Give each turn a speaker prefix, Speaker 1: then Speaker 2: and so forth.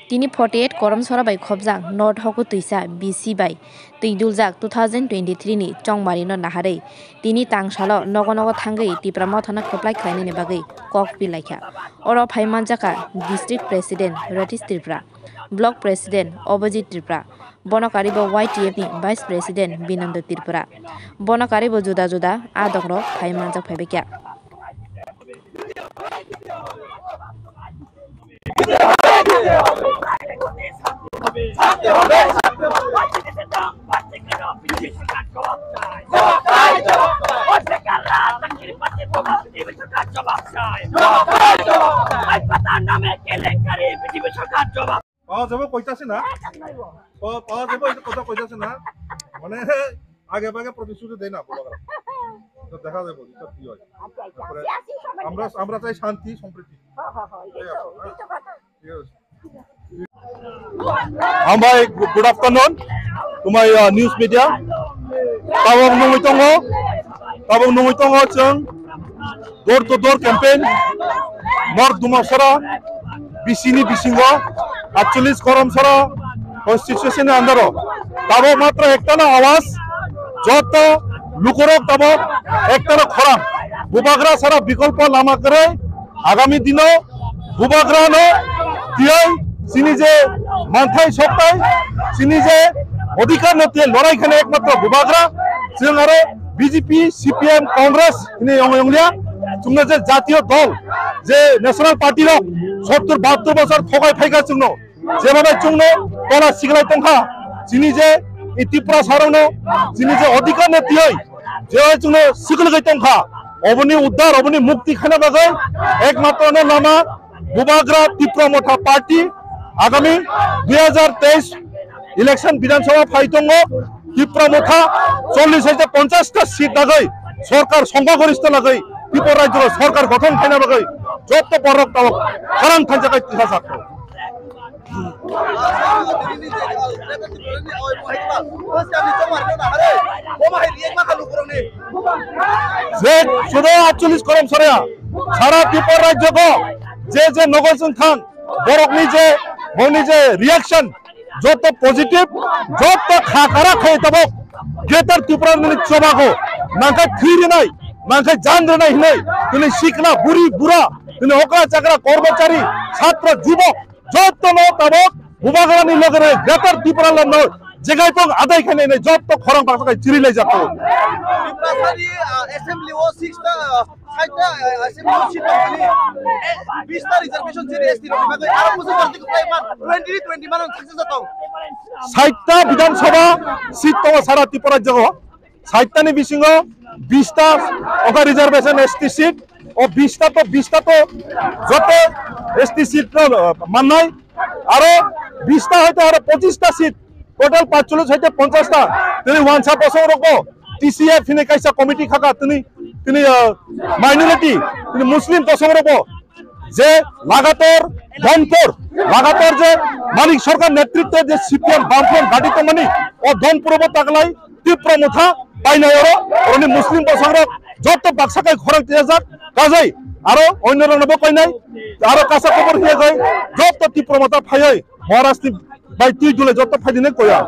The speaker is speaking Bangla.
Speaker 1: Tini 48 Koromsora by Kobjang, North Hokutuisa, BC by Tiduljak 2023 ni Chongmarino Nahare, Tini Tang Shalo, Nogonogo Tangai, Tipramotana Koplai Kaini Bagay, Kok Pilaika, Oro Paimanjaka, District President, Ratis Tripura, Block President, Opposite Tripura, Bonokaribo YTF ni Vice President, Binando Tripura, Bonokaribo Juda Juda, Adogro, Paimanjak Pebeka.
Speaker 2: পাওয়া যাবে কইতাছে না পাওয়া যাবে এটা কথা কইতাছে না মানে আগে আগে প্রতিশ্রুতি দেয় না বলারা তো দেখা যাবে এটা কি হয় আমরা চাই শান্তি সম্প্রীতি
Speaker 3: Ambai, good afternoon to my news media. Tabong Nungitongo Chung door to door campaign North Dumasara Bisini Bisingo actually Koromsara constitution andaro Tabo Matra Ektana Awas Joto Lukorok Tabo Ektana Koram Bubagra Sara Bikolpa Lamakare Agami Dino Bubagra no Tiai Sinije Manthai Shoktai Sinije অধিকার নতে লড়াই খানে একমাত্র বুবাগরা जों आरो বিজেপি সিপিএম কংগ্রেস ini অংলিয়া जोंनो जे জাতীয় দল যে ন্যাশনাল পার্টির 70 72 বছর থগাই ফাইগা जोंनो যেভাবে जोंनो তলা সিগলাই তংখা যিনি যে ত্রিপুরা সারনো যিনি যে অধিকার নতিয় যে जोंनो সিগলাই তংখা অবনি উদ্ধার অবনি মুক্তি খানে বাগৈ একমাত্র নামা বুবাগরা ত্রিপুরা মোটা পার্টি আগামী 2023 ইলেকশন বিধানসভা ফাইতঙ্গ ত্রিপুরা মোথা 40-50টা সিট লাগাই সরকার সংখ্যাগরিষ্ঠ লাগাই ত্রিপুরা রাজ্যের সরকার গঠন খাইনা লাগাই যত পরক তাবক খারাং থানজাকাই তিহা সাকো যে শুধু 48 করম সরিয়া সারা ত্রিপুরা রাজ্যকে যে নগরজন খান বরকনি যে মনি যে রিঅ্যাকশন যত পজিটিভ যত খাকারা খাই তব গ্রেটার ত্রিপুরা মিনি চবাগো নাকা থিরি নাই নাকা জানরে নাই নাই তুমি শিখনা বুড়ি বুড়া তুমি ওকরা চাকরা কর্মচারী ছাত্র যুবক যত ন তব বুবাগরানি লগরে গ্রেটার ত্রিপুরা লন যেগাই পং আদাই খানে নাই যত খরং পাকাই চিরিলাই যাতো
Speaker 4: ত্রিপুরাসারি অ্যাসেম্বলি ও 6টা সাইটটা অ্যাসেম্বলি সিট আছে 20টা রিজার্ভেশন সিট এসটি রকমভাবে আর পজিশন থেকে প্রায় 20 মান সাকসেস হতো
Speaker 3: 60টা বিধানসভা সিট তো সারা ত্রিপুরা রাজ্য 60টা নি বিসিঙ্গ 20টা ওকা রিজার্ভেশন এসটি সিট ও 20টা তো যত এসটি সিট মাননাই আর 20টা হয়তো আর 25টা সিট টোটাল 45 হইতে 50টা তিনি ওয়ানসা বছর রকো টিসিএফ ফিনে কাইসা কমিটি খাকা তিনি মাইনরিটি তিনি মুসলিম বছর রকো যে লাগাতার যে মালিক সরকার নেতৃত্বে যে সিপিএম বামফ্রন্ট গাড়িতে মানি ও ধনপুরব তাকলাই তীব্র মুথা পাইনাই ওরনি মুসলিম বছর যত বাক্সাকাই খরক যাক কাজাই আরো অন্য রণব কইনাই আরো কাঁচা খবর হয়ে যায় যত তীব্র মুথা ফাইয়াই মহারাষ্ট্র বাই তুই দুলে যত ফাইদিনে কয়া